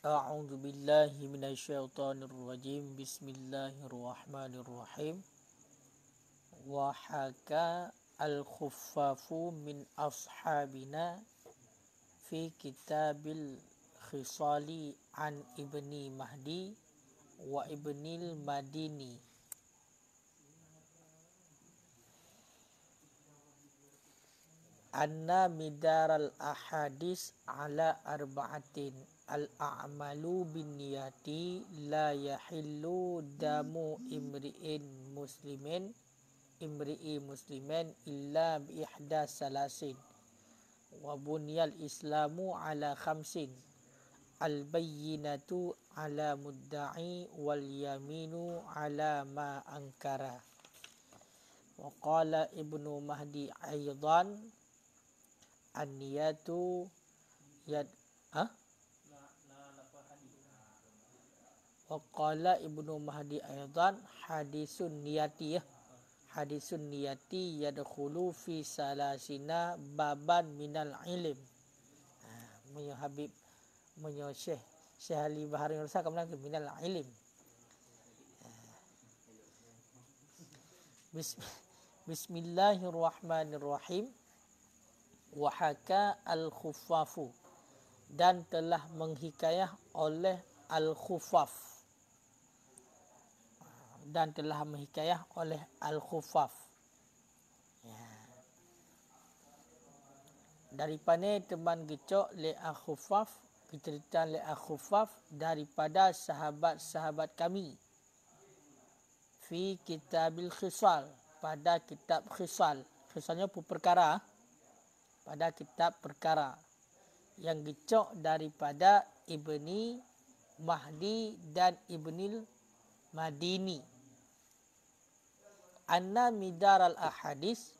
A'udzu billahi minasyaitonir rajim. Bismillahirrahmanirrahim. Wa haka al-khuffafu min ashabina fi kitabil khisali an ibni Mahdi wa ibnil Madini. Anna midaral ahadis ala arba'atin al-a'malu bin niyati la yahillu damu imri'i muslimin illa bi ihda salasin wa bunyal islamu ala khamsin al-bayyinatu ala mudda'i wal yaminu ala ma ankara. Wa qala ibnu Mahdi aydan an-niyatu yad wa qala ibnu Mahdi aydan hadisun niyati yadkhulu fi salasina baban minal ilm. Menyo Habib menyo Syekh Ali Bahari Nursa kemudian minal ilm. Bismillahirrahmanirrahim. Wahaka al-khuffafu, dan telah menghikayah oleh al-khuffaf, daripada teman gecok le al-khuffaf, cerita le al-khuffaf daripada sahabat-sahabat kami fi kitabil khisal, pada kitab khisal. Khisalnya perkara, pada kitab perkara yang gecok daripada Ibni Mahdi dan Ibnil Madini. Anna midaral ahadis,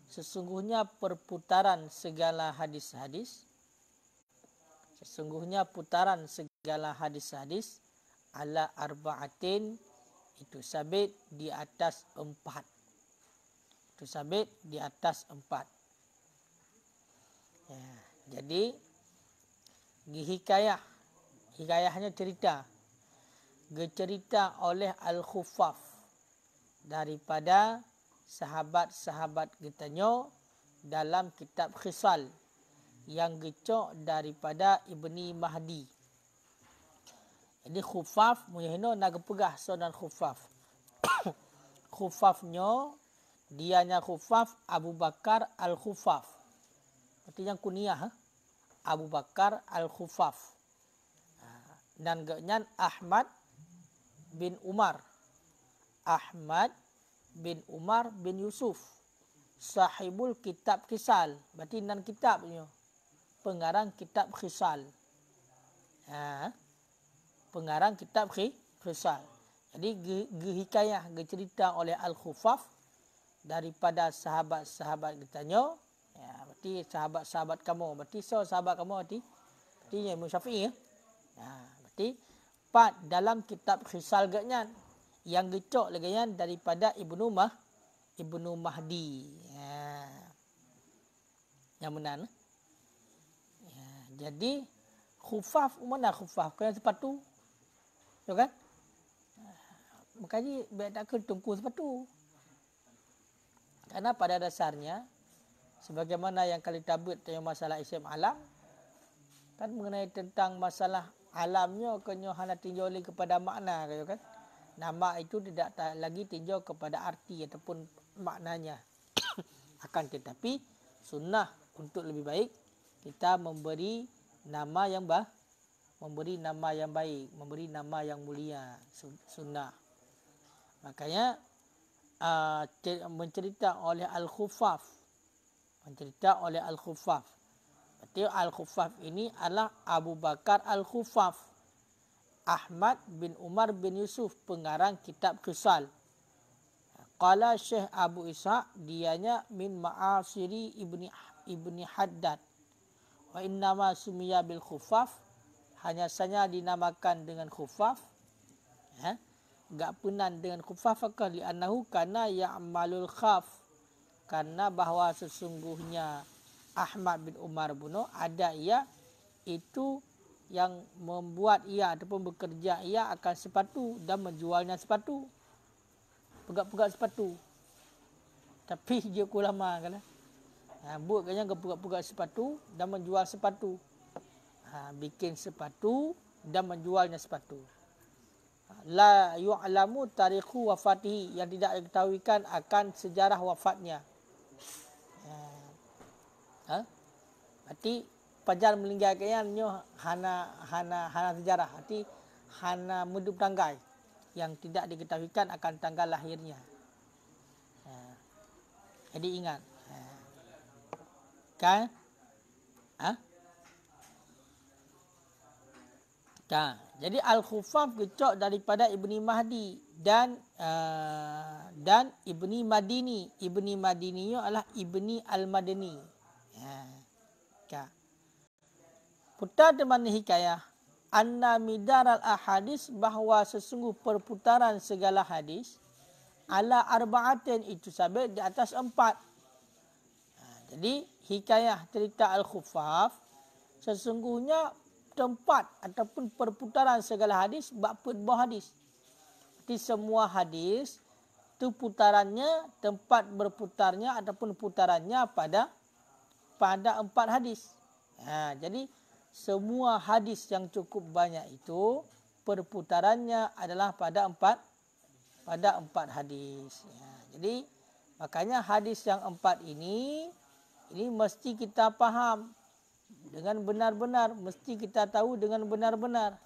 sesungguhnya perputaran segala hadis-hadis, ala arba'atin, itu sabit di atas empat. Ya, jadi hikayahnya cerita oleh al-khuffaf daripada sahabat-sahabat getanyo dalam kitab khisal yang gecok daripada Ibni Mahdi. Jadi khuffaf muhino nak pegah sonan khuffaf. Khuffafnyo dianya khuffaf Abu Bakar al-Khuffaf. Artinya kunyah Abu Bakar al-Khuffaf. Dan genyan Ahmad bin Umar bin Yusuf, sahibul kitab khisal. Berarti nan kitabnya pengarang kitab khisal. Pengarang kitab khisal. Jadi hikayah cerita oleh al-Khuffaf daripada sahabat-sahabat ditanya. Ya, berarti sahabat-sahabat kamu. Berarti sahabat kamu berarti Imam Syafi'i ya. Berarti dalam kitab khisal genyan yang gecok lagi daripada Ibnu Mahdi. Yang benar. Jadi khuffaf mana khuffaf? Kena sepatu. Ya kan? Makanya biar tak ketungku sepatu. Karena pada dasarnya sebagaimana yang kali tabut tentang masalah isim alam, kan mengenai tentang masalah alamnya kenyo hana tinjau kepada makna kan. Nama itu tidak lagi tinjau kepada arti ataupun maknanya. Akan tetapi sunnah untuk lebih baik kita memberi nama yang baik, memberi nama yang mulia, sunnah. Makanya mencerita oleh al-Khuffaf. Berarti al-Khuffaf ini adalah Abu Bakar al-Khuffaf, Ahmad bin Umar bin Yusuf, pengarang kitab Khisal. Qala Syekh Abu Ishaq, dianya min ma'asiri ibni Haddad. Wa innama sumiya bil Khuffaf, hanya saja dinamakan dengan Khuffaf. Gak penan dengan Khuffaf li annahu kana ya'malul khaf, karena bahawa sesungguhnya Ahmad bin Umar buno ada ia itu yang membuat ia ataupun bekerja ia akan sepatu dan menjualnya sepatu. Pegat-pegat sepatu. Tapi dia ulama kan. Buatnya pegat-pegat sepatu dan menjual sepatu. Bikin sepatu dan menjualnya sepatu. La yu'lamu tarikhu wafatihi, yang tidak diketahuikan akan sejarah wafatnya. Berarti pajar meninggalkannya hana sejarah. Berarti hana mudup tanggai yang tidak diketahuikan akan tanggal lahirnya. Jadi ingat. Kan? Jadi Al-Khufaf kecok daripada Ibni Mahdi dan Ibni Madini. Ibni Madini adalah Ibni Al-Madani. Putar teman hikayah anna midar al-ahadis, bahawa sesungguh perputaran segala hadis ala arba'atin, itu sabit di atas 4. Jadi hikayah cerita Al-Khufaf sesungguhnya tempat ataupun perputaran segala hadis bab hadis. Jadi semua hadis itu putarannya, tempat berputarnya ataupun putarannya pada 4 hadis. Jadi semua hadis yang cukup banyak itu perputarannya adalah pada 4 hadis. Jadi makanya hadis yang 4 ini mesti kita faham dengan benar-benar, mesti kita tahu dengan benar-benar.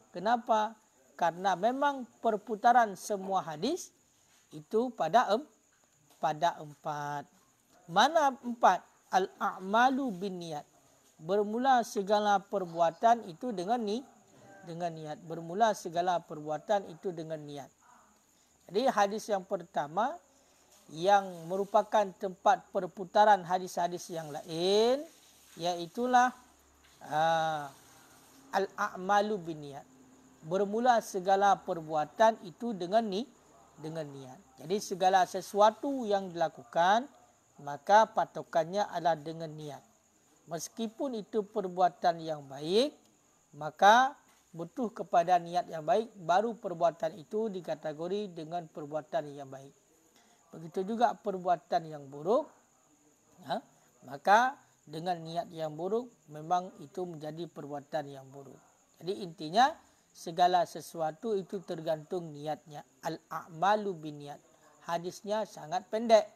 Kenapa? Karena memang perputaran semua hadis itu pada 4. Mana 4? Al-a'malu binniyat. Bermula segala perbuatan itu dengan niat. Bermula segala perbuatan itu dengan niat. Jadi hadis yang pertama yang merupakan tempat perputaran hadis-hadis yang lain, iaitulah al-a'malu binniyat. Bermula segala perbuatan itu dengan niat. Jadi segala sesuatu yang dilakukan maka patokannya adalah dengan niat. Meskipun itu perbuatan yang baik, maka butuh kepada niat yang baik, baru perbuatan itu dikategori dengan perbuatan yang baik. Begitu juga perbuatan yang buruk, maka dengan niat yang buruk memang itu menjadi perbuatan yang buruk. Jadi intinya segala sesuatu itu tergantung niatnya. Al-a'malu binniyat. Hadisnya sangat pendek.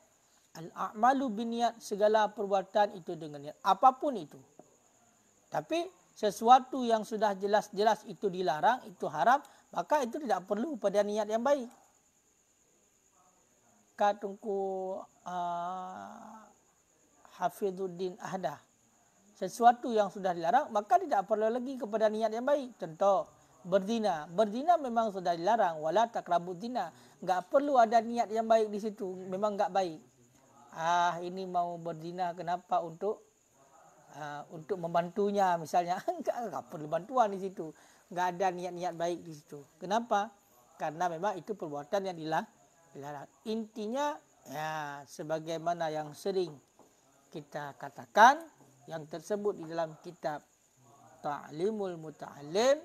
Al-a'malu binniyat, segala perbuatan itu dengan niat. Apapun itu. Tapi sesuatu yang sudah jelas-jelas itu dilarang, itu haram, maka itu tidak perlu pada niat yang baik. Katungku Hafidhuddin Ahdah. Sesuatu yang sudah dilarang, maka tidak perlu lagi kepada niat yang baik. Contoh, berzina. Berzina memang sudah dilarang. Wala taqrabuz zina. Enggak perlu ada niat yang baik di situ. Memang enggak baik. Ini mau berzina, kenapa? Untuk membantunya misalnya. Enggak perlu bantuan di situ. Enggak ada niat-niat baik di situ. Kenapa? Karena memang itu perbuatan yang dilarang. Intinya, sebagaimana yang sering kita katakan, yang tersebut di dalam kitab Ta'limul Muta'allim,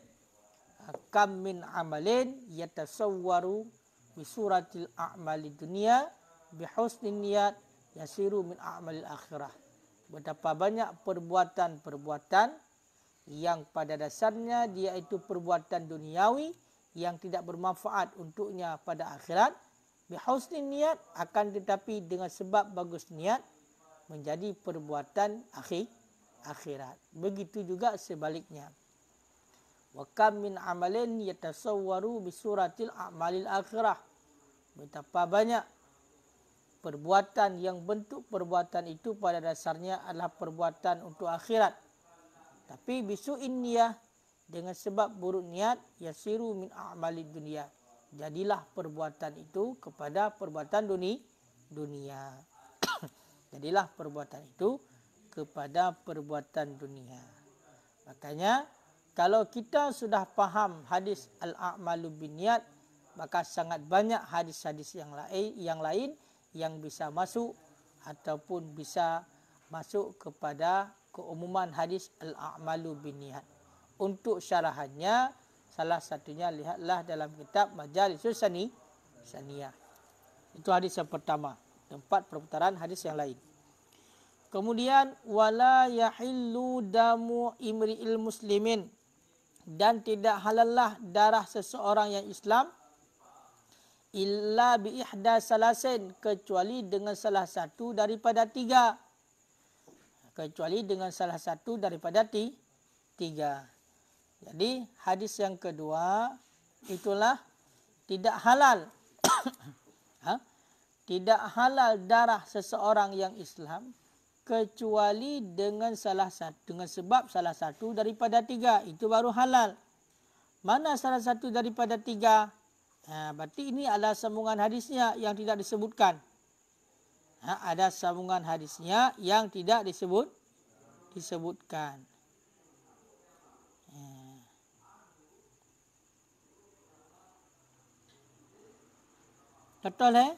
kam min amalin yatasawwaru bi suratil a'mali dunia bi husnin niyat yasiru min a'malil akhirah. Betapa banyak perbuatan-perbuatan yang pada dasarnya dia itu perbuatan duniawi yang tidak bermanfaat untuknya pada akhirat. Bi husnin niyat, akan tetapi dengan sebab bagus niat menjadi perbuatan akhirat. Begitu juga sebaliknya. Wa kam min amalin yatasawwaru bi suratil a'malil akhirah. Betapa banyak perbuatan yang bentuk perbuatan itu pada dasarnya adalah perbuatan untuk akhirat. Tapi bisu'in niyah, dengan sebab buruk niat, yasiru min a'malid dunia. Jadilah perbuatan itu kepada perbuatan dunia. Jadilah perbuatan itu kepada perbuatan dunia. Makanya kalau kita sudah faham hadis al-a'malu binniyat, maka sangat banyak hadis-hadis yang lain yang bisa masuk ataupun bisa masuk kepada keumuman hadis al-a'malu binniyat. Untuk syarahannya, salah satunya lihatlah dalam kitab Majalisus Saniyah. Itu hadis yang pertama. Tempat perputaran hadis yang lain. Kemudian wala yahillu damu imri'il muslimin, dan tidak halallah darah seseorang yang Islam illa bi ihda salasin, kecuali dengan salah satu daripada tiga. Kecuali dengan salah satu daripada tiga. Jadi hadis yang kedua itulah tidak halal tidak halal darah seseorang yang Islam kecuali dengan sebab salah satu daripada tiga, itu baru halal. Mana salah satu daripada tiga? Berarti ini adalah sambungan hadisnya yang tidak disebutkan. Ada sambungan hadisnya yang tidak disebutkan. Betul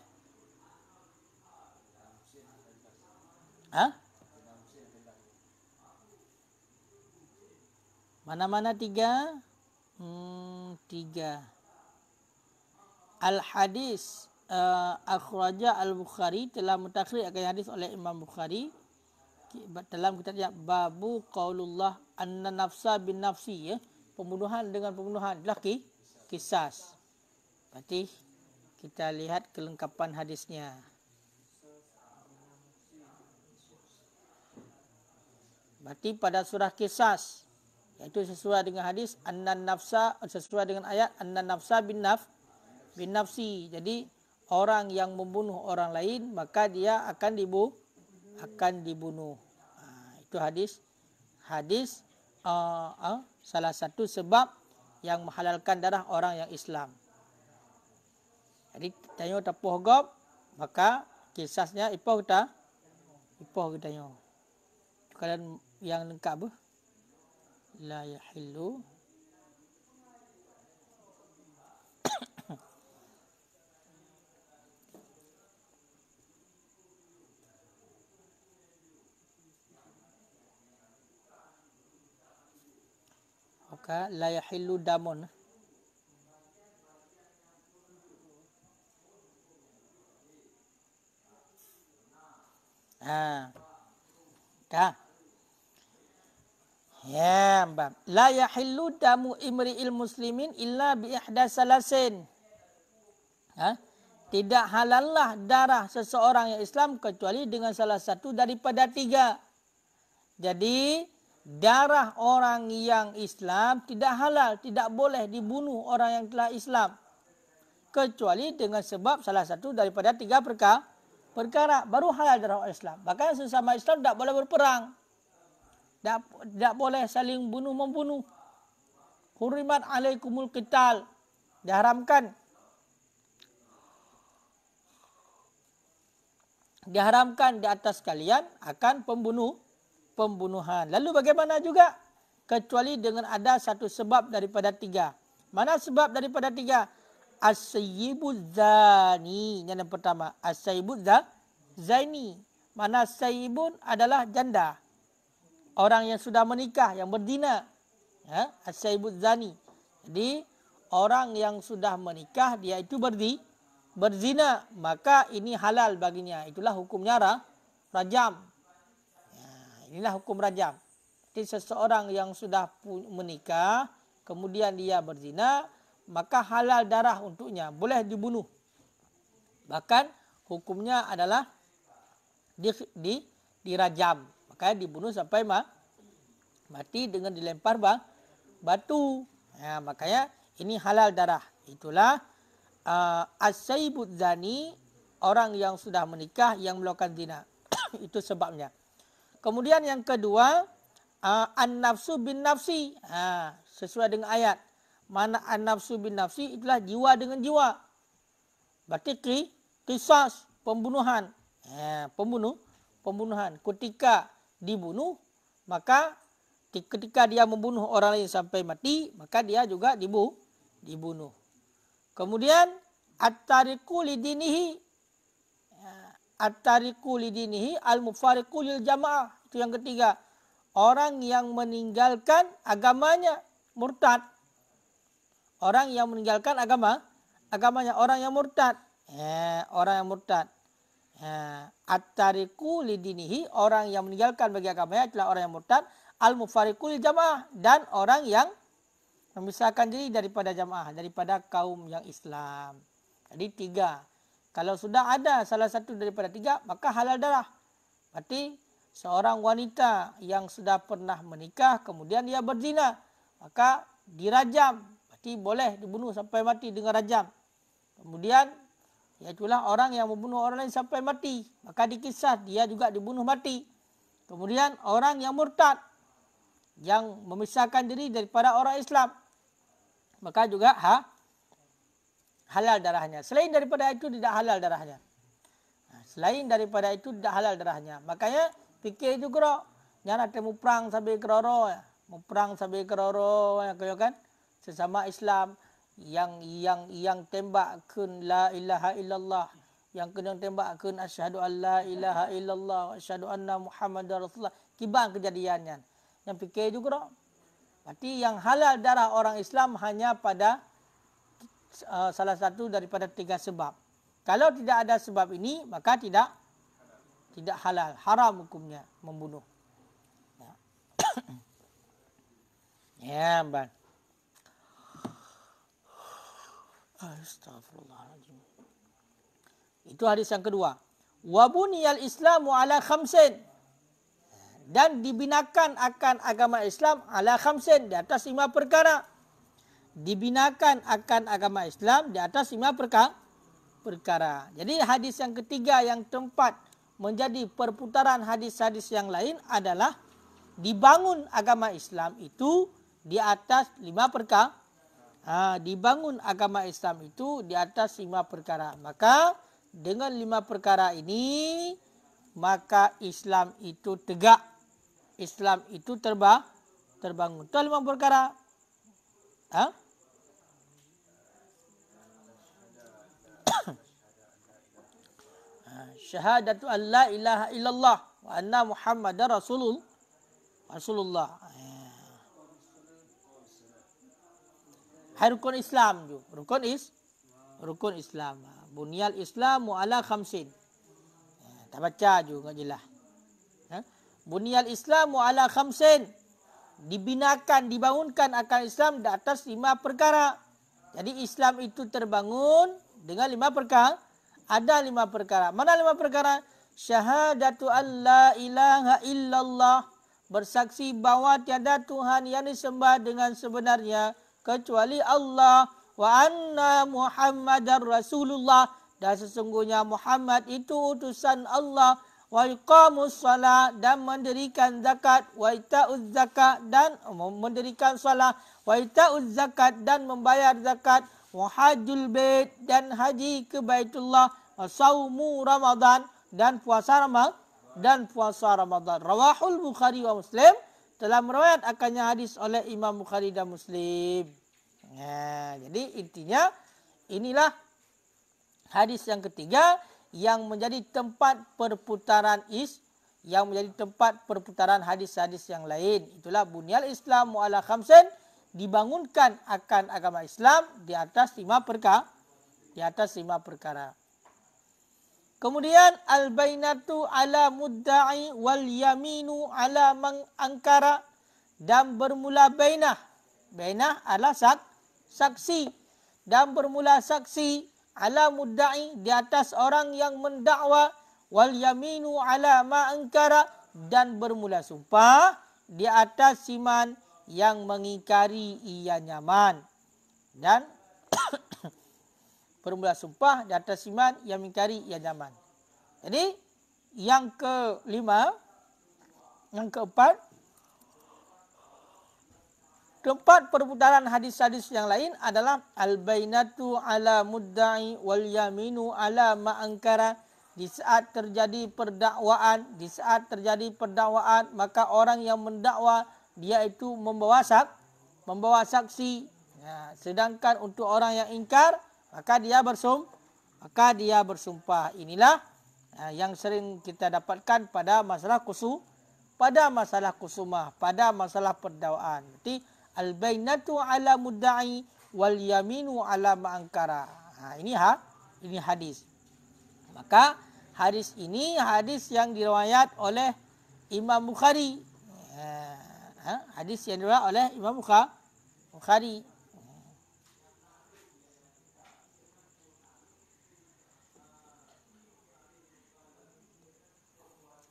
Mana-mana tiga? Tiga. Al-hadis akhraja Al-Bukhari, telah mutakhir akan hadis oleh Imam Bukhari dalam kitabnya Babu Qaulullah anna nafsa bin nafsi, pembunuhan dengan pembunuhan laki kisas. Berarti kita lihat kelengkapan hadisnya. Berarti pada surah kisas, iaitu sesuai dengan hadis annan nafsa, sesuai dengan ayat annan nafsa bin nafsi. Jadi orang yang membunuh orang lain maka dia akan dibunuh. Itu hadis salah satu sebab yang menghalalkan darah orang yang Islam. Jadi tanya tapuh gob, maka kisasnya ipoh kita tanya. Kalian yang lengkap apa? La yahillu la yahillu damun. Dah. Ya, bab. La yahillu damu imri'il muslimin illa bi ihda salasin. Tidak halallah darah seseorang yang Islam kecuali dengan salah satu daripada tiga. Jadi darah orang yang Islam tidak halal, tidak boleh dibunuh orang yang telah Islam kecuali dengan sebab salah satu daripada tiga perkara, baru halal darah orang Islam. Bahkan sesama Islam tidak boleh berperang, tidak boleh saling bunuh-membunuh. Hurimat alaikumul qital, diharamkan di atas kalian akan pembunuhan. Lalu bagaimana juga? Kecuali dengan ada satu sebab daripada tiga. Mana sebab daripada tiga? As-sayyibuz zani. Yang pertama, as-sayyibuz zani. Mana sayyibun adalah janda, orang yang sudah menikah, yang berzina. As-sayyibuz zani. Jadi orang yang sudah menikah, dia itu berzina, maka ini halal baginya. Itulah hukumnya rajam. Inilah hukum rajam. Jadi seseorang yang sudah menikah, kemudian dia berzina, maka halal darah untuknya, boleh dibunuh. Bahkan hukumnya adalah dirajam. Makanya dibunuh sampai mati dengan dilempar batu. Makanya ini halal darah. Itulah as-sayyibuz zani, orang yang sudah menikah yang melakukan zina. Itu sebabnya. Kemudian yang kedua, an-nafsu bin nafsi. Sesuai dengan ayat. Mana an-nafsu bin nafsi, itulah jiwa dengan jiwa. Berarti qisas, pembunuhan. Pembunuhan. Ketika dibunuh, maka ketika dia membunuh orang lain sampai mati, maka dia juga dibunuh. Kemudian at-tariqu lidinihi. At-tariqu lidinihi al-mufariqu lil jamaah. Itu yang ketiga. Orang yang meninggalkan agamanya murtad. Orang yang meninggalkan agamanya, orang yang murtad. Orang yang murtad. At-tariku lidinihi, orang yang meninggalkan bagi agamanya adalah orang yang murtad. Al-mufariqu lil jamaah, dan orang yang memisahkan diri daripada jamaah, daripada kaum yang Islam. Jadi 3. Kalau sudah ada salah satu daripada 3, maka halal darah. Berarti seorang wanita yang sudah pernah menikah kemudian dia berzina, maka dirajam. Berarti boleh dibunuh sampai mati dengan rajam. Kemudian iaitulah orang yang membunuh orang lain sampai mati, maka dikisah dia juga dibunuh mati. Kemudian orang yang murtad, yang memisahkan diri daripada orang Islam, maka juga halal darahnya. Selain daripada itu tidak halal darahnya. Selain daripada itu tidak halal darahnya. Makanya fikir itu kira, jangan ada muprang sampai keroro, muprang sampai keroro, kan? Sesama Islam yang tembakkan la ilaha illallah, yang kena tembakkan asyhadu an la ilaha illallah wa asyhadu anna muhammadar rasulullah, kibang kejadiannya. Yang fikir juga. Berarti yang halal darah orang Islam hanya pada salah satu daripada 3 sebab. Kalau tidak ada sebab ini, maka tidak halal, haram hukumnya membunuh. Ya, Bang. Astagfirullahaladzim. Itu hadis yang kedua. Wa buniyal Islamu ala khamsin. Dan dibinakan akan agama Islam ala khamsin, di atas 5 perkara. Dibinakan akan agama Islam di atas 5 perkara. Jadi hadis yang ketiga yang tempat menjadi perputaran hadis-hadis yang lain adalah dibangun agama Islam itu di atas 5 perkara. Dibangun agama Islam itu di atas 5 perkara. Maka dengan 5 perkara ini, maka Islam itu tegak. Islam itu terbangun. Itu 5 perkara. Syahadatu an la ilaha illallah wa anna muhammadar rasulullah. Rukun Islam juga. Rukun Islam. Bunyal Islamu ala khamsin. Tak baca juga jelas. Bunyal Islamu ala khamsin. Dibinakan, dibangunkan akan Islam di atas 5 perkara. Jadi Islam itu terbangun dengan 5 perkara. Ada 5 perkara. Mana 5 perkara? Syahadatu an la ilaha illallah. Bersaksi bahawa tiada Tuhan yang disembah dengan sebenarnya kecuali Allah, wa anna muhammadar rasulullah, dan sesungguhnya Muhammad itu utusan Allah, wa iqamus salat, dan mendirikan zakat, wa ita'uz zakat, dan mendirikan salat, wa ita'uz zakat, dan membayar zakat, wa hajjul bait, dan haji ke Baitullah, wa saumu Ramadan, dan puasa Ramadan. Rawahul Bukhari wa Muslim. Telah meriwayat akannya hadis oleh Imam Bukhari dan Muslim. Jadi intinya inilah hadis yang ketiga yang menjadi tempat perputaran hadis-hadis yang lain. Itulah bunyal Islamu ala khamsin, dibangunkan akan agama Islam di atas 5 perkara. Kemudian al-bainatu ala mudda'i wal yaminu ala man angkara, dan bermula bainah. Bainah adalah saksi, dan bermula saksi ala mudda'i di atas orang yang mendakwa, wal yaminu ala ma angkara, dan bermula sumpah di atas siman yang mengingkari ia nyaman. Dan bermula sumpah di atas iman yang mengingkari ia nyaman. Jadi yang kelima, yang keempat, tempat perputaran hadis-hadis yang lain adalah al-bainatu ala mudda'i wal yaminu ala ma'angkara. Di saat terjadi perdakwaan, maka orang yang mendakwa dia itu membawa saksi. Sedangkan untuk orang yang ingkar, maka dia bersumpah. Inilah yang sering kita dapatkan pada masalah kusumah, pada masalah perdakwaan. Jadi al-bainatu ala mudda'i wal yaminu ala ma'ankara. Ini hadis. Maka hadis ini hadis yang diriwayat oleh Imam Bukhari. Hadis yang diriwayat oleh Imam Bukhari.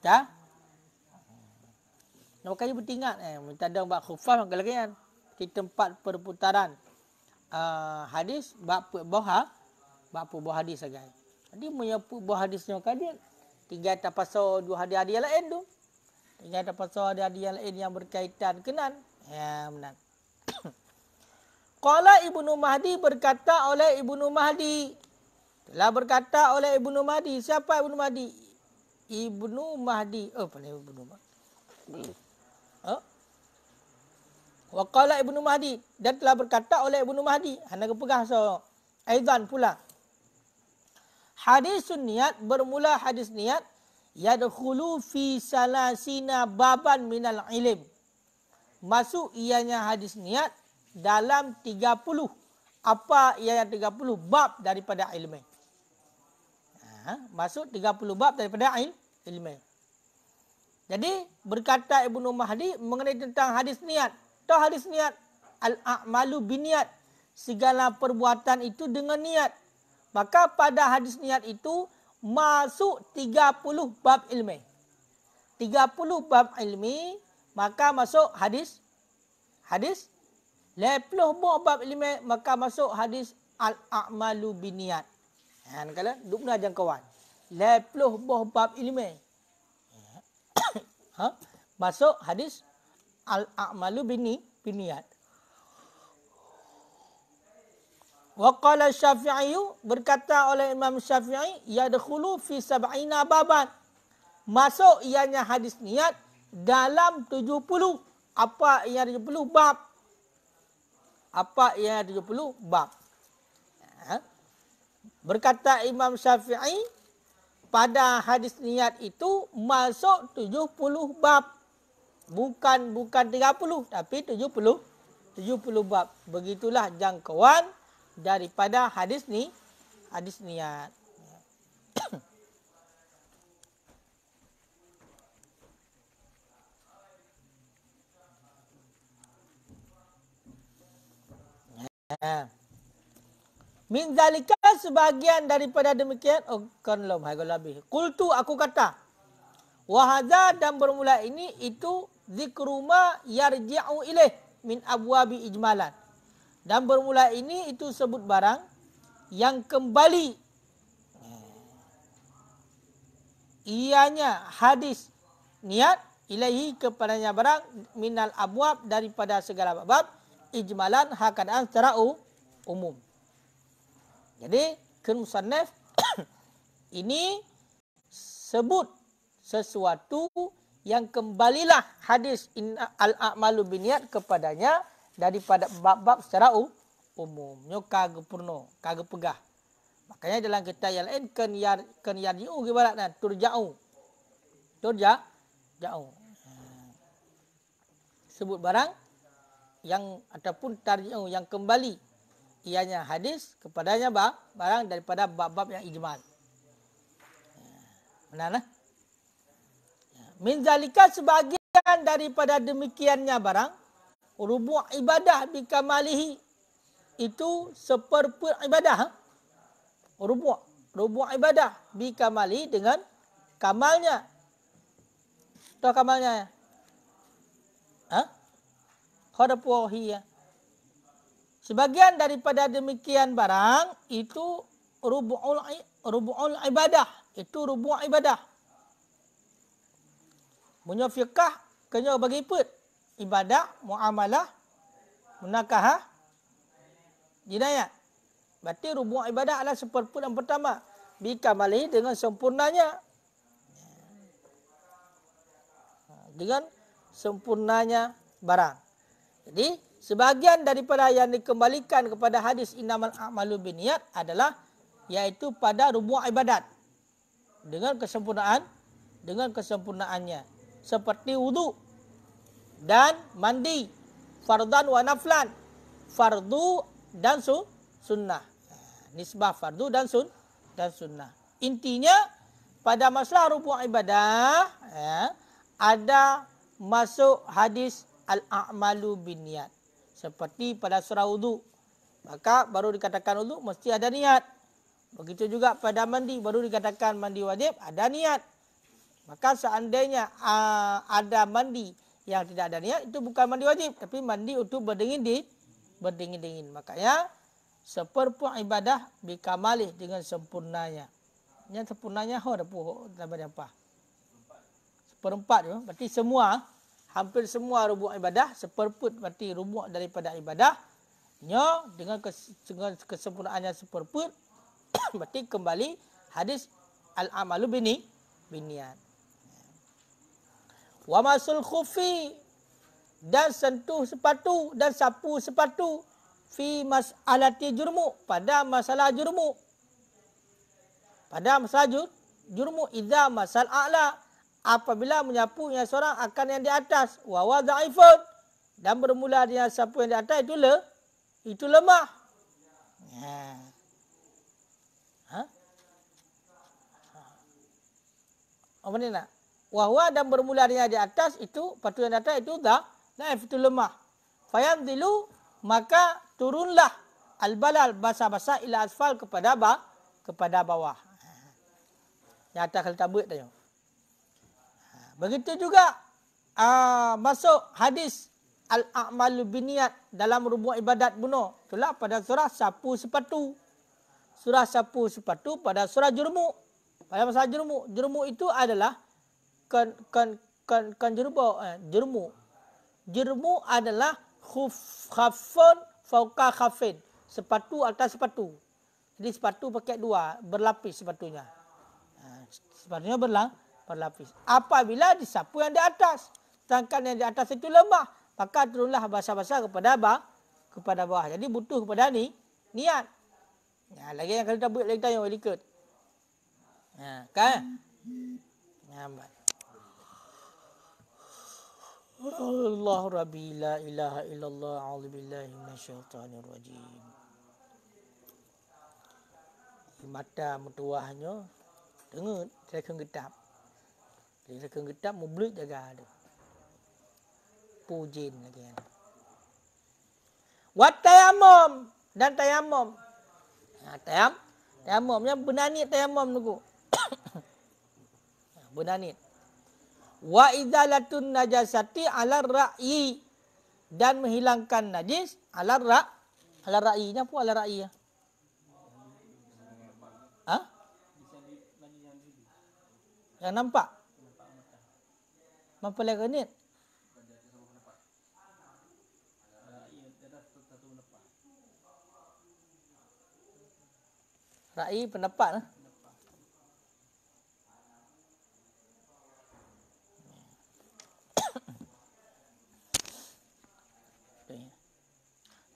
Dah? Makanya bertingat minta ada bab khufaf kalian di tempat perputaran hadis bab bawah hadis saja. Jadi menyapu bawah hadisnya kalian tinggal tak pasal dua hadis-hadis lain tu. Tinggal tak pasal hadis yang lain yang berkaitan kenan. Ya benar. Qala Ibnu Mahdi berkata oleh Ibnu Mahdi. Telah berkata oleh Ibnu Mahdi. Siapa Ibnu Mahdi? Ibnu Mahdi. Ibnu Mahdi. Wa qala Ibnu Mahdi, dan telah berkata oleh Ibnu Mahdi. Hana kepegah so aidan pula. Hadisun niat, bermula hadis niat, yadkhulu fi salasina baban minal ilm. Masuk ianya hadis niat dalam 30. Apa ianya 30 bab daripada ilmu. Masuk 30 bab daripada ilmu. Jadi berkata Ibnu Mahdi mengenai tentang hadis niat. Tahu hadis niat? Al-a'malu biniat. Segala perbuatan itu dengan niat. Maka pada hadis niat itu masuk 30 bab ilmi. 30 bab ilmi, maka masuk hadis 10 bab ilmi, maka masuk hadis al-a'malu biniat. Kalau duk nak jangkauan. 10 bab ilmi. Masuk hadis al-a'malu biniat. Wa qala Syafi'i, berkata oleh Imam Syafi'i, yadkhulu fi sab'ina baban. Masuk ianya hadis niat dalam 70. Apa yang 70 bab? Apa yang 70 bab? Berkata Imam Syafi'i, pada hadis niat itu masuk 70 bab. Bukan 30 tapi 70 bab. Begitulah jangkauan daripada hadis niat. Min zalika, sebahagian daripada demikian, kan lam hagal lebih. Qultu, aku kata, wa hadza, dan bermula ini itu zikru ma yarji'u ilaih min abwabi ijmalan. Dan bermula ini itu sebut barang yang kembali ianya hadis niat ilaihi kepadanya barang minal abwab daripada segala bab ijmalan hakadaan secara umum. Jadi musannaf ini sebut sesuatu yang kembalilah hadis al-a'malu biniat kepadanya daripada bab-bab secara umum. Nyo kagak purno, kagak pegah. Makanya dalam kitab yang lain kan yarji'u ibaratnya turja'u. Turja'u. Sebut barang yang ataupun tarji'u yang kembali ianya hadis kepadanya barang daripada bab-bab yang ijmal. Benar? Min zalika, sebagian daripada demikiannya barang rubu' ibadah bikamalihi, itu seperempat ibadah. Rubu' ibadah bikamalihi, dengan kamalnya. Tahu kamalnya? Khadapuhiya. Sebagian daripada demikian barang itu rubu'ul ibadah, itu rubu' ibadah. Punya fiqah kena bagi put ibadah, muamalah, munakahah, jinayat. Berarti rubu' ibadah adalah seperempat yang pertama. Bikamalihi, dengan sempurnanya. Dengan sempurnanya barang. Jadi sebahagian daripada yang dikembalikan kepada hadis innamal a'malu binniyat adalah yaitu pada rubu' ibadat dengan kesempurnaannya, seperti wudu dan mandi fardan wa naflan. Fardu dan sunnah. Nisbah fardu dan sunnah. Intinya pada masalah rukun ibadah ada masuk hadis al-a'malu binniyat. Seperti pada surah wudu. Maka baru dikatakan wudu mesti ada niat. Begitu juga pada mandi baru dikatakan mandi wajib ada niat. Maka seandainya ada mandi yang tidak ada niat itu bukan mandi wajib tapi mandi untuk berdingin-dingin. Makanya seperempat ibadah bikamalih dengan sempurnanya. Yang sempurnanya ada apa? Seperempat tu berarti semua hampir semua rubuk ibadah seperempat berarti rubuk daripada ibadahnya dengan kesempurnaannya seperempat berarti kembali hadis al-amalu binniyat. Wa masul khufi dan sentuh sepatu dan sapu sepatu fi mas'alati jurmu pada masalah jurmu. Pada masalah jurmu idza masal a'la apabila menyapu yang seorang akan yang di atas wa wadha'ifun dan bermula dengan sapu yang di atas itu lemah. Apa ni nak? Wahwa dan bermula dengan di atas itu patu yang di atas itu dhaif itu lemah. Fayanzilu maka turunlah al-balal basah-basah ila asfal kepada bawah. Yang atas kalau tak buat tanya. Begitu juga masuk hadis al-a'malu binniyat dalam rubuk ibadat bunuh. Itulah pada surah sapu sepatu. Surah sapu sepatu pada surah jurmu. Pada masalah jurmu. Jurmu itu adalah jurmu. Jurmu adalah khafun fauqa khafin. Sepatu atas sepatu. Jadi sepatu pakai dua, berlapis sepatunya. Sepatunya berlapis. Apabila disapu yang di atas, sedangkan yang di atas itu lemah, maka turunlah basah-basah kepada bawah. Jadi butuh kepada niat. Lagi yang kalau tak buat lagi tanya ikut. Kan? Nyaman. Allah Rabbi la ilaha illallah a'udzubillahi minasyaitanir rajim. Mata mutuahnya dengar saya akan getap. Dia akan getap mublut jaga ada. Pujin lagi ada. Wa tayammum dan tayammum. Tayammumnya benanit tayammum tu. Benanit. Wa idzalatun najasati 'ala ra'yi dan menghilangkan najis 'ala ra'yinya apa 'ala ra'yi? Yang nampak? Mempelai genit. Ra'yi pendapat.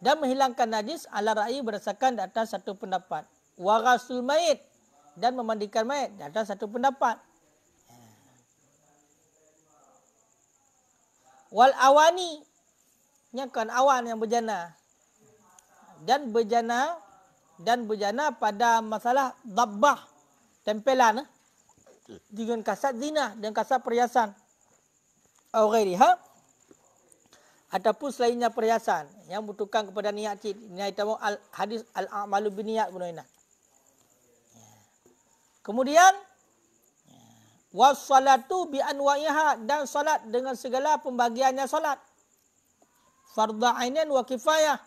Dan menghilangkan najis ala ra'yi berdasarkan di atas satu pendapat. Wa ghasul mayit dan memandikan mayit di atas satu pendapat. Wal awani nyakan awan yang berjana dan berjana pada masalah dabbah tempelan dengan kasat zina dan kasat perhiasan atau ghairiha ataupun selainnya perhiasan yang membutuhkan kepada niat cid. Ini tahu hadis al-a'malu binniyat benar. Kemudian wassalatu bi anwa'iha dan salat dengan segala pembagiannya salat. Fardhu ainin wa kifayah.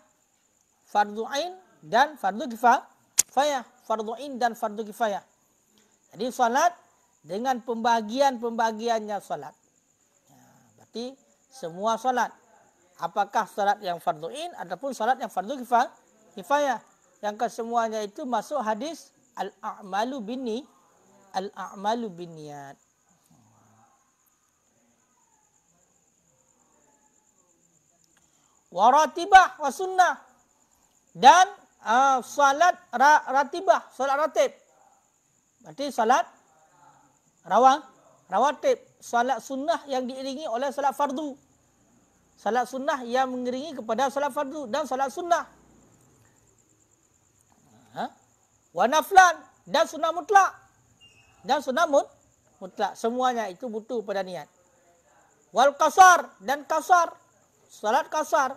Fardhu ain dan fardhu kifayah. Fardhu ain dan fardhu kifayah. Jadi salat dengan pembagiannya salat. Berarti semua salat. Apakah salat yang fardhu ain ataupun salat yang fardhu kifayah. Yang kesemuanya itu masuk hadis al-a'malu binniyat. Wa ratibah wa sunnah dan salat ratibah, salat ratib. Berarti salat rawatib, salat sunnah yang diiringi oleh salat fardu. Salat sunnah yang mengiringi kepada salat fardu dan salat sunnah. Wa naflan dan sunnah mutlak. Dan sunnah mutlak. Semuanya itu butuh pada niat. Wal qasar dan kasar. Salat kasar.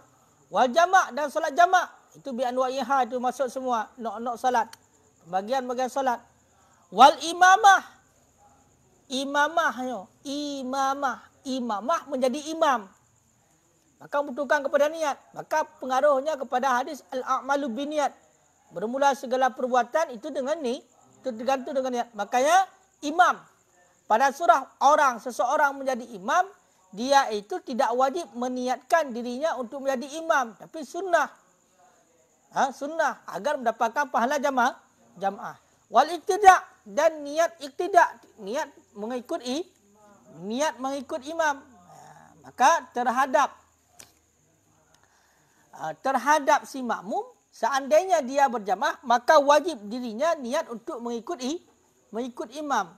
Wal jamak dan salat jamak. Itu bi anwa'iha, itu masuk semua. Nok-nok salat. Bagian-bagian salat. Wal imamah. Imamah menjadi imam. Maka membutuhkan kepada niat. Maka pengaruhnya kepada hadis al-a'malu binniat. Bermula segala perbuatan itu dengan ni. Itu tergantung dengan niat. Makanya imam. Pada surah seseorang menjadi imam, dia itu tidak wajib meniatkan dirinya untuk menjadi imam. Tapi sunnah. Sunnah agar mendapatkan pahala jamaah. Wal iktidak dan niat iktidak, niat mengikut imam. Maka terhadap si makmum, seandainya dia berjamaah, maka wajib dirinya niat untuk mengikut imam.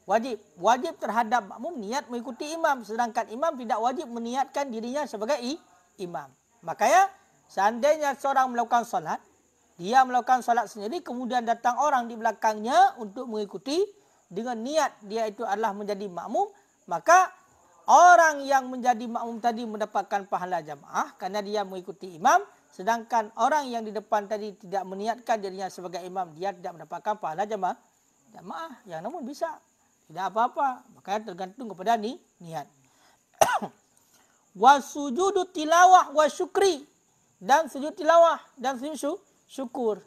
Wajib terhadap makmum niat mengikuti imam, sedangkan imam tidak wajib meniatkan dirinya sebagai imam. Makanya seandainya seorang melakukan salat, dia melakukan salat sendiri, kemudian datang orang di belakangnya untuk mengikuti dengan niat dia itu adalah menjadi makmum, maka orang yang menjadi makmum tadi mendapatkan pahala jamaah karena dia mengikuti imam, sedangkan orang yang di depan tadi tidak meniatkan dirinya sebagai imam, dia tidak mendapatkan pahala jamaah. Yang namun bisa, tidak apa-apa, makanya tergantung kepada niat. Wa sujudu tilawah wa syukri, dan sujud tilawah dan sujud syukur.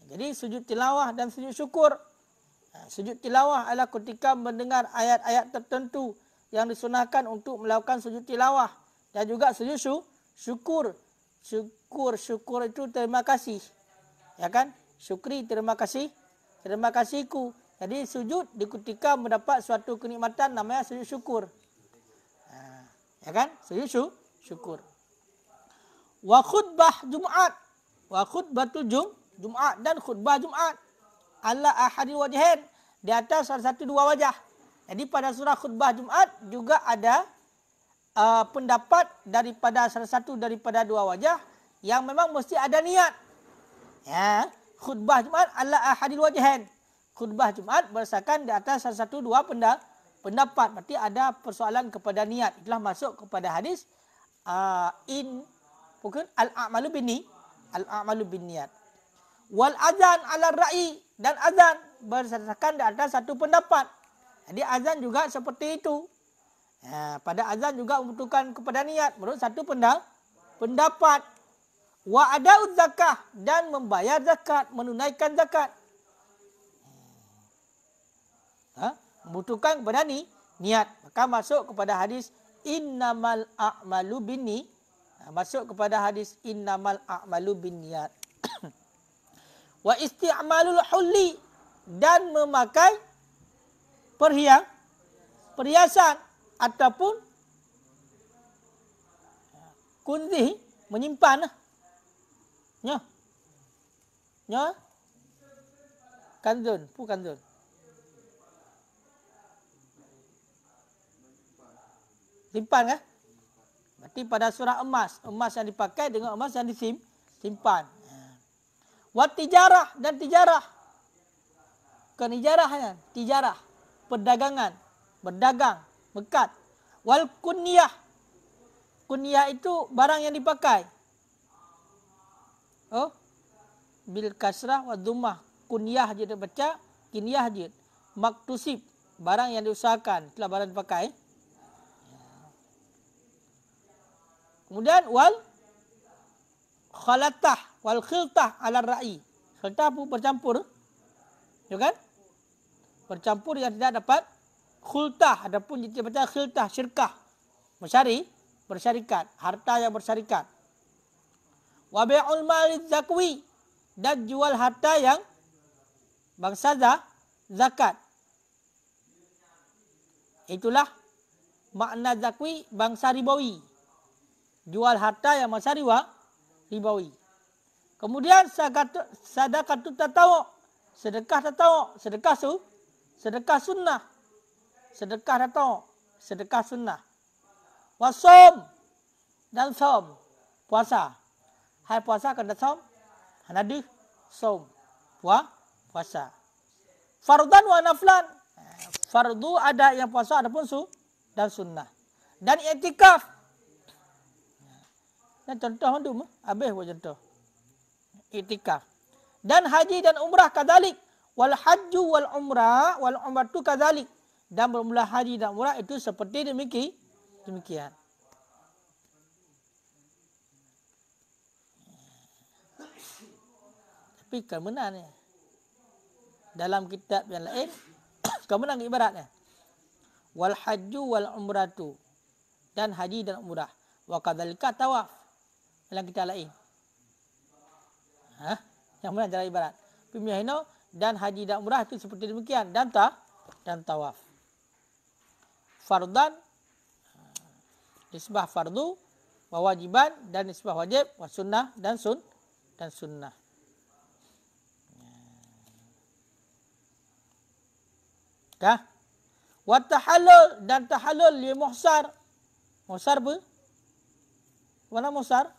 Jadi sujud tilawah dan sujud syukur. Sujud tilawah adalah ketika mendengar ayat-ayat tertentu yang disunahkan untuk melakukan sujud tilawah, dan juga sujud syukur. Syukur itu terima kasih. Ya kan? Syukri terima kasih. Terima kasihku. Jadi sujud di ketika mendapat suatu kenikmatan namanya sujud syukur. Ya kan? Sujud syukur. Wa khutbah Jumat. Wa khutbatul Jumat dan khutbah Jumat. Ala ahadi wajhain, di atas salah satu dua wajah. Jadi pada surah khutbah Jumat juga ada pendapat daripada salah satu daripada dua wajah yang memang mesti ada niat. Ya, khutbah Jumat ala ahadi wajhain. Khutbah Jumat berdasarkan di atas salah satu dua pendapat. Berarti ada persoalan kepada niat. Itulah masuk kepada hadis bukan al-a'malu binniyat. Wal azan ala ra'i, dan azan berdasarkan di atas satu pendapat. Jadi azan juga seperti itu. Pada azan juga membutuhkan kepada niat menurut satu pendapat. Wa ada'ud zakah, dan membayar zakat, menunaikan zakat. Membutuhkan kepada niat. Maka masuk kepada hadis innamal a'malu binniyat. Masuk kepada hadis innamal a'malu binniyat. Wa isti'malul hulli, dan memakai perhiasan ataupun kunzi, menyimpan. Kanzun, bukan kanzun. Simpan kan? Berarti pada surah emas yang dipakai dengan emas yang disimpan. Wat tijarah, dan tijarah. Bukan ijarah, tijarah, perdagangan, berdagang, bekat. Wal kunyah. Kunyah itu barang yang dipakai. Bil kasrah wa dhammah. Kunyah je dia baca, kinyah je. Maktusib, barang yang diusahakan, itulah barang dipakai. Kemudian wal khalatah wal khiltah ala ra'i. Khiltah pun bercampur. Ya kan? Bercampur yang tidak dapat khultah. Adapun kita baca khiltah, syirkah. Bersyarikat. Harta yang bersyarikat. Wa bai'ul mali zakwi, dan jual harta yang bangsa zakat. Itulah makna zakwi, bangsa ribawi. Jual harta yang bangsa ribawi. Kemudian sadaqatut tatawu, sedekah tatawu, sedekah sunnah. Sedekah tatawu, sedekah sunnah. Wasom, dan som, puasa. Hai puasa kena som, hanadi som, puasa. Fardan wa naflan. Fardu ada yang puasa, ada pun dan sunnah. Dan i'tikaf. Dan contoh mandum, habis buat contoh. I'tikaf. Dan haji dan umrah kadzalik. Wal hajju wal umratu kadzalik. Dan bermula haji dan umrah itu seperti demikian. Tapi kemenannya dalam kitab yang lain kemenang ibaratnya. Wal hajju wal umratu, dan haji dan umrah. Wa kadzalika tawaf. Dalam kitab lain. Yang mana dalam ibarat. Pemihino dan haji dan umrah itu seperti demikian dan tawaf. Fardan nisbah fardu, wa wajiban dan nisbah wajib, wa sunnah dan sunnah. Kah? Wa tahallul dan tahallul li muhsar. Muhsar apa? Mana muhsar?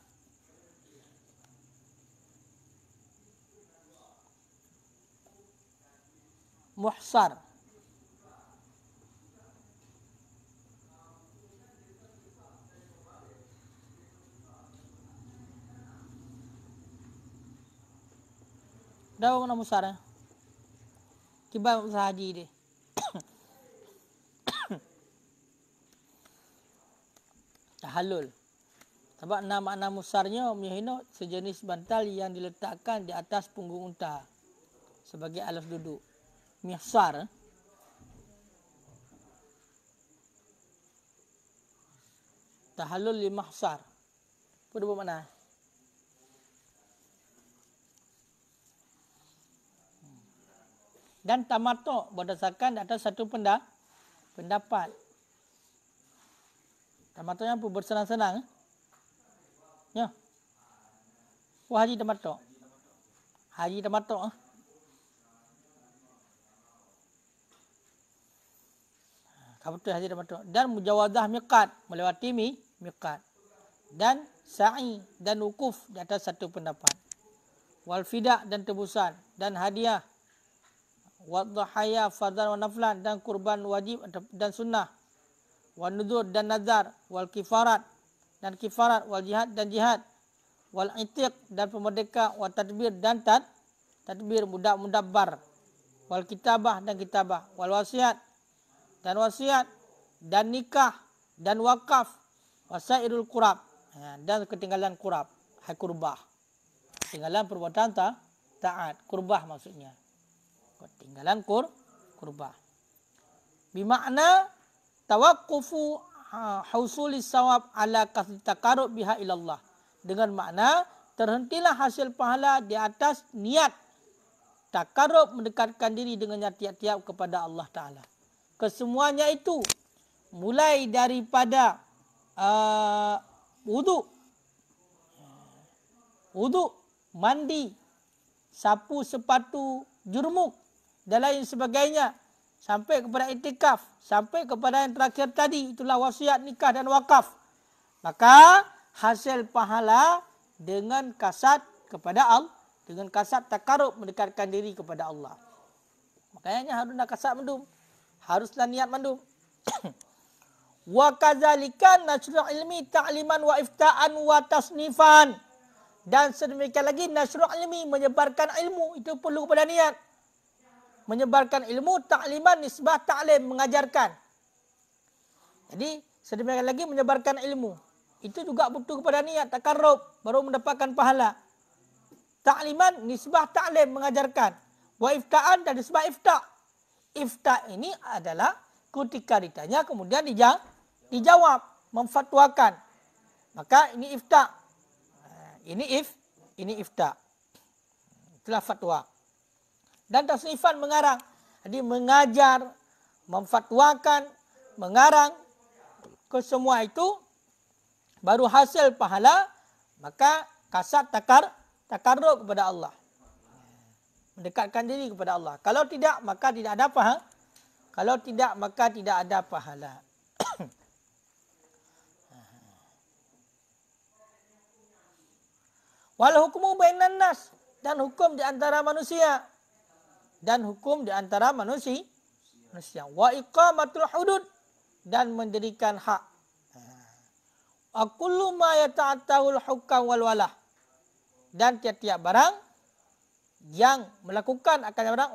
Muhsar. Dah mana muhsar? Tiba usaha haji dia. Tahallul. Sebab makna musarnya mihino sejenis bantal yang diletakkan di atas punggung unta sebagai alas duduk. Mihsar. Tahallul li mahsar. Apa dia bermakna? Dan tamatuk berdasarkan atas satu pendapat. Tamatuknya apa? Bersenang-senang. Ya. Wah, haji tamatuk. Haji tamatuk. Betul haji tamatuk. Dan mujawazah miqat, melewati miqat. Dan sa'i dan wukuf di atas satu pendapat. Wal fida dan tebusan dan hadiah. Wal dhahaya fardhan wa naflan dan kurban wajib dan sunnah. Wal nudzur dan nazar, wal kifarat dan kifarat, wal jihad dan jihad, wal itiq dan pemerdeka, wal tadbir dan tadbir mudabbar, wal kitabah dan kitabah, wal wasiat dan nikah dan wakaf, wasairul qurab dan ketinggalan qurab, hai kurbah. Ketinggalan perbuatan taat, kurbah maksudnya. Ketinggalan kurbah. Bimakna tawaqqufu husulis sawab ala kasri taqarrub biha ilallah. Dengan makna terhentilah hasil pahala di atas niat taqarrub mendekatkan diri dengannya tiap-tiap kepada Allah Ta'ala. Kesemuanya itu mulai daripada wudu, mandi, sapu sepatu, jurmuk dan lain sebagainya, sampai kepada iktikaf, sampai kepada yang terakhir tadi, itulah wasiat, nikah dan wakaf. Maka hasil pahala dengan kasat kepada Allah, dengan kasat takarub mendekatkan diri kepada Allah. Makanya haruslah kasat mandum, haruslah niat mandum. Wa kadzalika nasrul ilmi ta'liman wa ifta'an wa tasnifan. Dan sedemikian lagi nasrul ilmi, menyebarkan ilmu, itu perlu kepada niat. Menyebarkan ilmu, ta'liman, nisbah, ta'lim, mengajarkan. Jadi, sedemikian lagi menyebarkan ilmu. Itu juga butuh kepada niat, takarrub, baru mendapatkan pahala. Ta'liman, nisbah, ta'lim, mengajarkan. Wa ifta'an dan nisbah ifta'. Ifta' ini adalah ketika ditanya, kemudian dijawab, memfatwakan. Maka ini ifta'. Ini ifta'. Itulah fatwa. Dan tasnifan, mengarang. Jadi mengajar, memfatwakan, mengarang. Kesemua itu baru hasil pahala. Maka kasat takarrub kepada Allah. Mendekatkan diri kepada Allah. Kalau tidak, maka tidak ada pahala. Kalau tidak, maka tidak ada pahala. Wal hukmu bainan nas, dan hukum di antara manusia. Dan hukum di antara manusia. Wa iqamatul hudud, dan mendirikan hak. Kullu ma yata'attahul hukam wal walah, dan tiap-tiap barang yang melakukan akan barang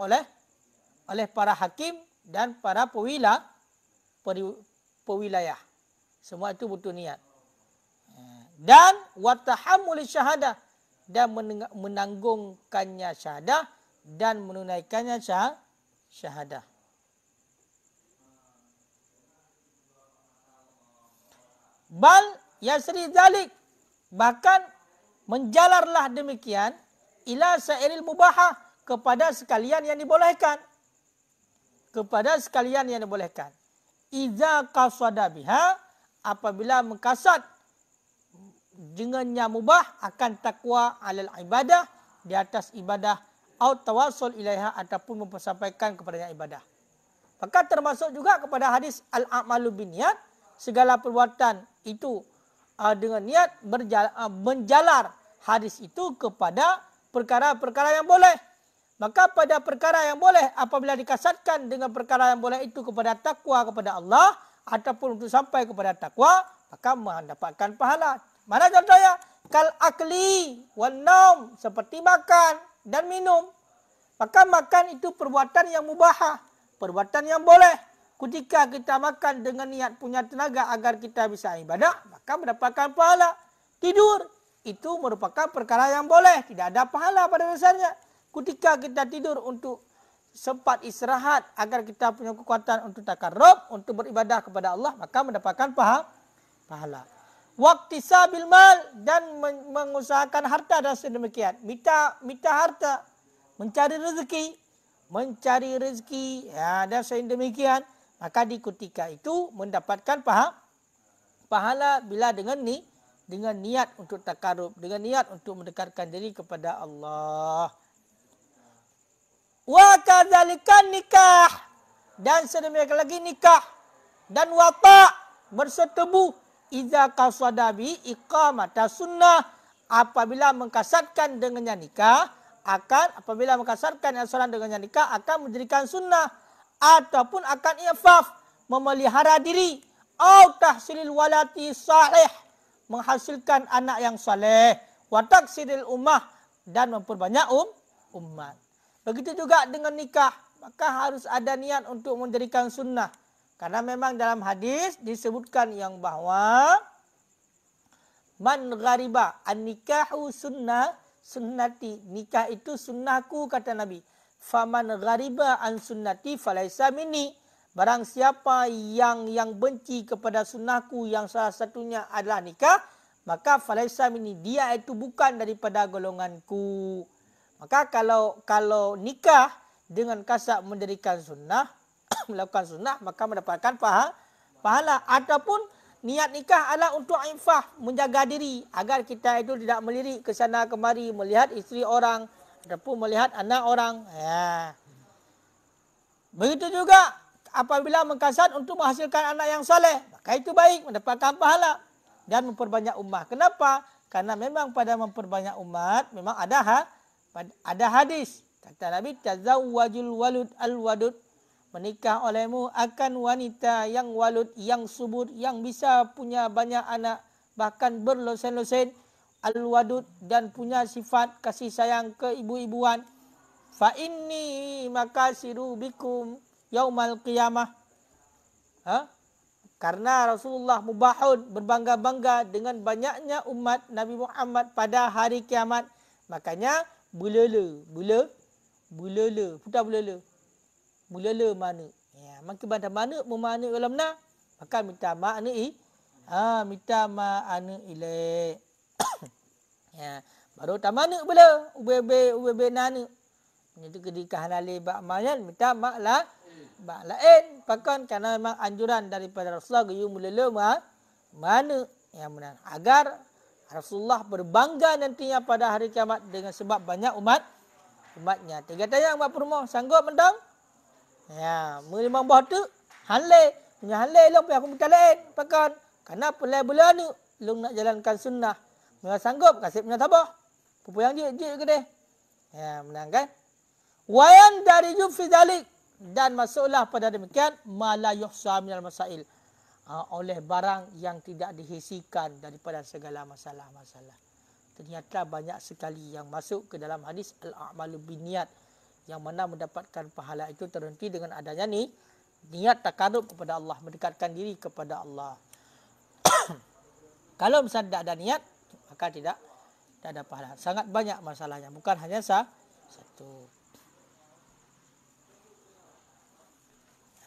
oleh para hakim dan para pewilayah. Semua itu butuh niat. Dan wa tahammul syahadah, dan menanggungkannya syahadah dan menunaikannya syahadah. Bal yasri dzalik, bahkan menjalarlah demikian ila sa'iril mubahah, kepada sekalian yang dibolehkan. Kepada sekalian yang dibolehkan. Iza qasada biha, apabila mengkasad dengannya mubah akan takwa alal ibadah, di atas ibadah, atau tawassul ilaiha, ataupun mempersampaikan kepadanya ibadah. Maka termasuk juga kepada hadis al-a'malu binniyat, segala perbuatan itu dengan niat menjalar hadis itu kepada perkara-perkara yang boleh. Maka pada perkara yang boleh, apabila dikasatkan dengan perkara yang boleh itu kepada takwa kepada Allah, ataupun untuk sampai kepada takwa, maka mendapatkan pahala. Mana contohnya? Kal akli wan naum, seperti makan dan minum. Maka makan itu perbuatan yang mubahah, perbuatan yang boleh. Ketika kita makan dengan niat punya tenaga agar kita bisa ibadah, maka mendapatkan pahala. Tidur, itu merupakan perkara yang boleh, tidak ada pahala pada dasarnya. Ketika kita tidur untuk sempat istirahat agar kita punya kekuatan untuk takarrub, untuk beribadah kepada Allah, maka mendapatkan pahala. Waqtisabil mal, dan mengusahakan harta dan sedemikian. Minta harta, mencari rezeki, ya, dan sedemikian. Maka di ketika itu mendapatkan pahala bila dengan niat untuk takarrub, dengan niat untuk mendekatkan diri kepada Allah. Wa kadzalika nikah, dan sedemikian lagi nikah, dan wata, bersetubuh, iza qasada bi iqamata sunnah, apabila mengkasatkan dengannya nikah, apabila mengkasatkan salat dengannya nikah akan mendirikan sunnah, ataupun akan ifaf, memelihara diri, atau tahsilil walati salih, menghasilkan anak yang saleh, wa taksiril ummah, dan memperbanyak umat. Begitu juga dengan nikah, maka harus ada niat untuk mendirikan sunnah. Karena memang dalam hadis disebutkan yang bahwa man ghariba an-nikahu sunnati, nikah itu sunnahku, kata Nabi. Faman ghariba an sunnati falaisa minni, barang siapa yang benci kepada sunnahku yang salah satunya adalah nikah, maka falaisa minni, dia itu bukan daripada golonganku. Maka kalau nikah dengan kasar mendirikan sunnah, melakukan sunnah, maka mendapatkan pahala. Ataupun niat nikah adalah untuk infah, menjaga diri agar kita itu tidak melirik ke sana kemari, melihat isteri orang ataupun melihat anak orang. Ya. Begitu juga apabila mengkasat untuk menghasilkan anak yang saleh, maka itu baik, mendapatkan pahala dan memperbanyak ummah. Kenapa? Karena memang pada memperbanyak umat memang ada hadis. Kata Nabi, tazawwajul walud al-wadud, menikah olehmu akan wanita yang walud, yang subur, yang bisa punya banyak anak, bahkan berlosen-losen, al-wadud, dan punya sifat kasih sayang keibu-ibuan. Fa inni makasiru bikum yaumal qiyamah. Karena Rasulullah mubahun, berbangga-bangga dengan banyaknya umat Nabi Muhammad pada hari kiamat. Makanya bulala mana? Ya, maka pada mana memana dalam na, maka minta makna minta makna ile. Ya, baru tamana bela ube nana. Itu ketika halal bak mayan minta maklah bak lain pakan, karena memang anjuran daripada Rasulullah gayu mulala mana yang benar, agar Rasulullah berbangga nantinya pada hari kiamat dengan sebab banyak umatnya. Tiga tayang buat rumah sanggup mendang. Ya, memang buah tu halal, punya halal long aku minta lain pakan. Karena pelai bulan ni long nak jalankan sunnah. Memang sanggup kasih punya tabah. Pupuyang je ke deh. Ya, menang kan? Wayan dari fi dzalik, dan masuklah pada demikian ma la yuhsa minal masail. Oleh barang yang tidak dihisikan daripada segala masalah-masalah. Ternyata banyak sekali yang masuk ke dalam hadis al-a'malu binniyat, yang mana mendapatkan pahala itu terhenti dengan adanya niat takarub kepada Allah, mendekatkan diri kepada Allah. Kalau misalnya tidak ada niat, maka tidak ada pahala. Sangat banyak masalahnya, bukan hanya satu.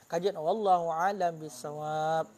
Kajian wallahu a'lam bissawab.